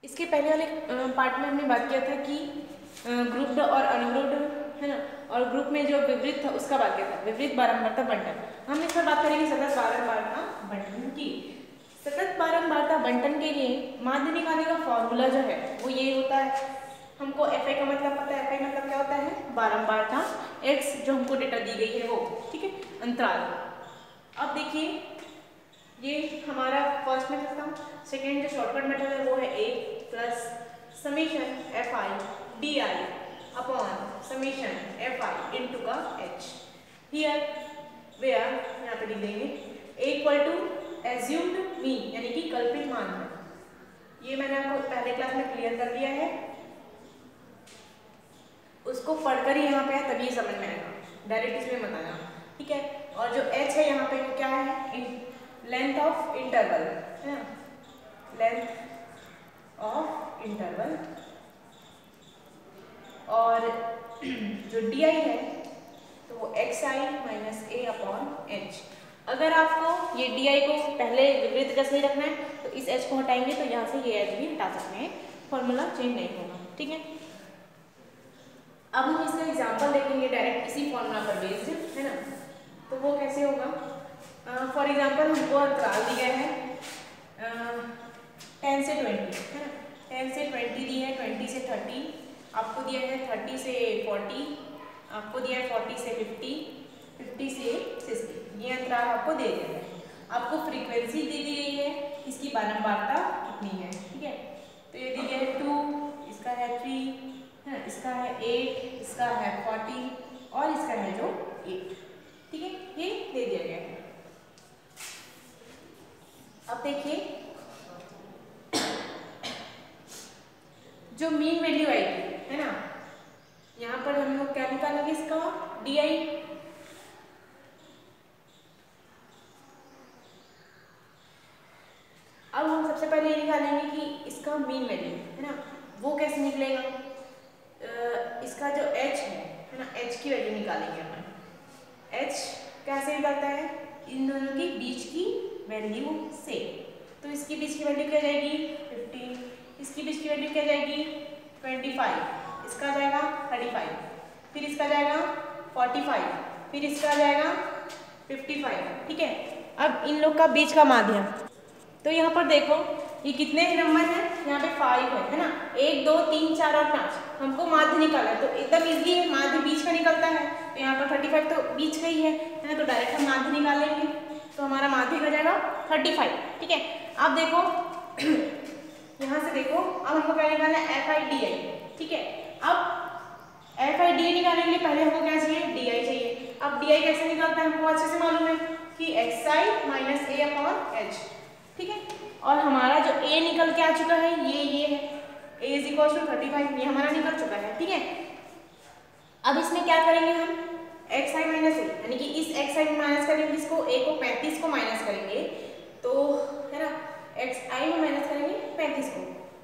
इसके पहले वाले पार्ट में हमने बात किया था कि ग्रुप्ड और अनग्रुप्ड है ना, और ग्रुप में जो विपरीत था उसका बात किया था, विपरीत बारंबारता बंटन। हम इस पर बात करेंगे सतत बारंबारता बंटन की। सतत बारंबारता बंटन के लिए माध्य निकालने का फॉर्मूला जो है वो ये होता है। हमको एफ का मतलब पता है। एफ मतलब क्या होता है? बारंबारता एक्स जो हमको डेटा दी गई है वो, ठीक है, अंतराल। अब देखिए ये हमारा फर्स्ट मेथड था। सेकेंड जो शॉर्टकट मेथड है वो है A plus summation F I D I upon summation F I into का एच। हियर वेयर यहाँ पे लिख देंगे A equal to assumed mean यानी कि कल्पित मान है। ये मैंने आपको पहले क्लास में क्लियर कर दिया है, उसको पढ़कर ही यहाँ पे है तभी समझ में आएगा, डायरेक्ट इसमें मत आना, ठीक है। और जो एच है यहाँ पे वो क्या है? लेंथ ऑफ इंटरवल है ना, लेंथ ऑफ इंटरवल। और जो डी आई है तो वो एक्स आई माइनस ए अपॉन एच। अगर आपको ये डी आई को पहले विपरीत जैसे ही रखना है तो इस एच को हटाएंगे तो यहाँ से ये एच भी हटा सकते हैं, फॉर्मूला चेंज नहीं होगा, ठीक है। अब हम इसका एग्जांपल देखेंगे डायरेक्ट इसी फॉर्मूला पर बेस्ड, है ना। तो वो कैसे होगा? फॉर एग्जांपल हमको अंतराल दिया है 10 से 20, है ना। 10 से 20 दी है, 20 से 30, आपको दिया है 30 से 40, आपको दिया है 40 से 50, 50 से 60। ये अंतराल आपको दे दिया है। आपको फ्रीक्वेंसी दे दी गई है, इसकी बारंबारता कितनी है, ठीक है। तो ये दी है 2, इसका है 3, है, इसका है 8, इसका है 40 और इसका है जो 8, ठीक है, ये दे दिया गया है। अब देखिए जो मीन वैल्यू आएगी, है ना, यहाँ पर हम लोग क्या निकालेंगे? इसका डी आई। अब हम सबसे पहले ये निकालेंगे कि इसका मीन वैल्यू, है ना, वो कैसे निकलेगा? इसका जो h है ना, h की वैल्यू निकालेंगे अपन। h कैसे निकलता है? इन दोनों के बीच की वैल्यू से। तो इसकी बीच की वैल्यू क्या जाएगी? 15, इसकी बीच की वैल्यू क्या जाएगी? 25, इसका जाएगा 35, फिर इसका जाएगा 45, फिर इसका जाएगा 55, ठीक है। अब इन लोग का बीच का माध्य, तो यहाँ पर देखो ये कितने नंबर हैं? यहाँ पे 5 है ना, 1 2 3 4 और 5। हमको माध्य निकाला है तो एकदम इजी है, माध्य बीच का निकलता है। तो यहाँ पर 35 तो बीच का ही है ना, तो डायरेक्ट हम माध्य निकाल लेंगे। तो हमारा माध्य हो जाएगा 35, ठीक है। अब देखो यहाँ से देखो, अब हमको क्या निकालना है? एफ आई डी आई, ठीक है। अब एफ आई डी आई निकालने के लिए पहले हमको क्या चाहिए? डी आई चाहिए। अब डी आई कैसे निकलता है हमको अच्छे से मालूम है कि एक्स आई माइनस ए अपॉन एच, ठीक है। और हमारा जो a निकल के आ चुका है ये है a इज इक्वल टू 35, ये हमारा निकल चुका है, ठीक है। अब इसमें क्या करेंगे हम? एक्स आई माइनस ए, यानी कि इस एक्स आई में माइनस करेंगे, इसको a को 35 को माइनस करेंगे तो, है ना, एक्स आई में माइनस करेंगे 35 को।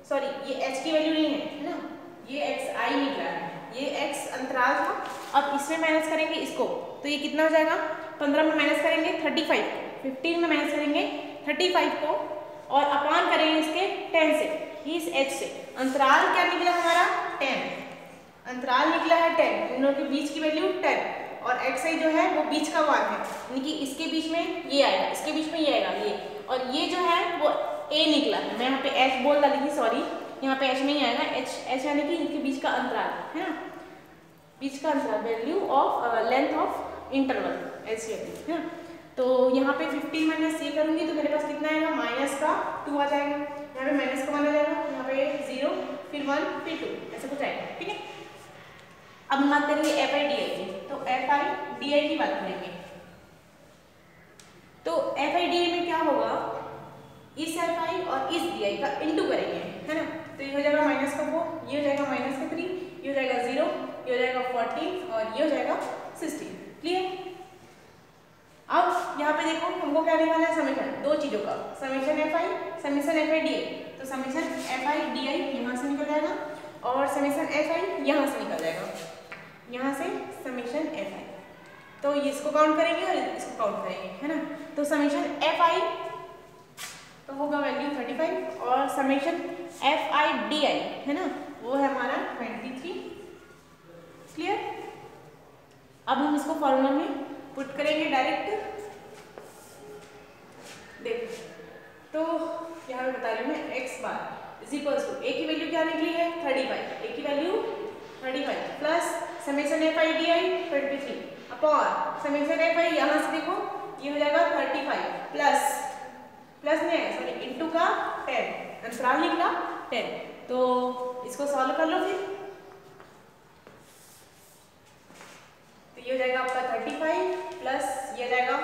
सॉरी, ये h की वैल्यू नहीं है ना, ये एक्स आई निकला है, ये x अंतराल था। अब इसमें माइनस करेंगे इसको, तो ये कितना हो जाएगा? 15 में माइनस करेंगे 35, 15 में माइनस करेंगे 35 को और अपान करेंगे इसके 10 से, इस h से। अंतराल क्या निकला हमारा? 10, अंतराल निकला है 10, इन दोनों के बीच की वैल्यू 10 और xi जो है वो बीच का मान है, यानी कि इसके बीच में ये आएगा, इसके बीच में ये आएगा, ये और ये जो है वो a निकला है। मैं यहाँ पे h बोल डाली थी, सॉरी, यहाँ पे h नहीं आएगा, h यानी कि इनके बीच का अंतराल, है ना, बीच का अंतराल, value of length of interval, ऐसी है ना। तो यहाँ पे 15 माइनस ये करूँगी तो मेरे पास कितना आएगा? माइनस का 2 आ जाएगा, यहाँ पे माइनस का 1 आ जाएगा, यहाँ पे 0, फिर 1, फिर 2, ऐसा कुछ आएगा, ठीक है। अब हम बात करेंगे एफ आई डी आई की, तो एफ आई डी आई की बात करेंगे। तो एफ आई डी आई में क्या होगा? इस एफ आई और इस डी आई का इंटू करेंगे, है ना। तो ये हो जाएगा माइनस का 4, ये हो जाएगा माइनस का 3, ये हो जाएगा 0, ये हो जाएगा 14 और ये हो जाएगा 16, क्लियर। अब यहाँ पे देखो हमको क्या निकालना है? समीकरण, दो चीजों का, समीकरण एफ आई, समीकरण एफ आई डी आई। तो समीकरण एफ आई डी आई यहाँ से निकल जाएगा और समीकरण एफ आई यहाँ से निकल जाएगा, यहाँ से समीकरण एफ आई। तो इसको काउंट करेंगे और इसको काउंट करेंगे, है ना। तो समीकरण एफ आई तो होगा वैल्यू 35 और समीकरण FIDI है ना, वो है हमारा 23। क्लियर? अब हम इसको फॉर्मूला में पुट करेंगे डायरेक्ट। देखो तो यहाँ पे बता रही हूँ मैं x बार इज इक्वल टू a की वैल्यू क्या निकली है 35, a की value 35 plus summation FIDI 23 upon summation FI, यहाँ से देखो ये हो जाएगा 35 प्लस में सॉरी इनटू का 10, अंतराल निकला 10। तो इसको सॉल्व कर लो फिर, तो ये हो जाएगा आपका 35 प्लस ये जाएगा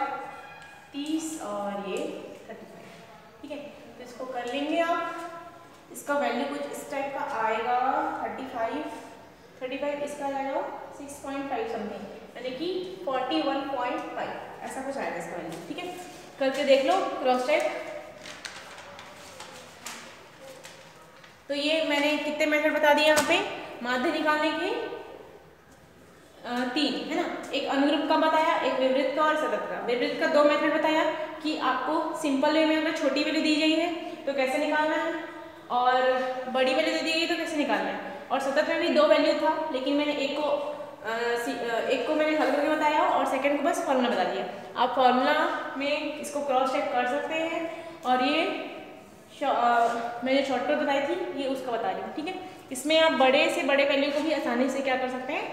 30 और ये 35। ठीक है, तो इसको कर लेंगे आप। इसका वैल्यू कुछ इस टाइप का आएगा 35 इसका आएगा 6.5 समथिंग, यानी कि 41.5 ऐसा कुछ आएगा इसका वैल्यू। ठीक है, करके देख लो क्रॉस चेक। तो ये मैंने कितने मेथड बता दिए यहाँ पे माध्य निकालने के, 3 है ना, एक अनुरूप का बताया, एक विवृत का और सतत का। विवृत का 2 मेथड बताया कि आपको सिंपल वे में अगर छोटी वैल्यू दी गई है तो कैसे निकालना है, और बड़ी वैल्यू दी गई तो कैसे निकालना है। और सतत में भी 2 वैल्यू था, लेकिन मैंने एक को मैंने हल करके बताया और सेकंड को बस फॉर्मूला बता दिया। आप फॉर्मूला में इसको क्रॉस चेक कर सकते हैं, और ये मैंने शॉर्टकट बताई थी ये उसका बता रही हूँ। ठीक है, इसमें आप बड़े से बड़े वैल्यू को भी आसानी से क्या कर सकते हैं,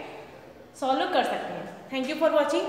सॉल्व कर सकते हैं। Thank you for watching.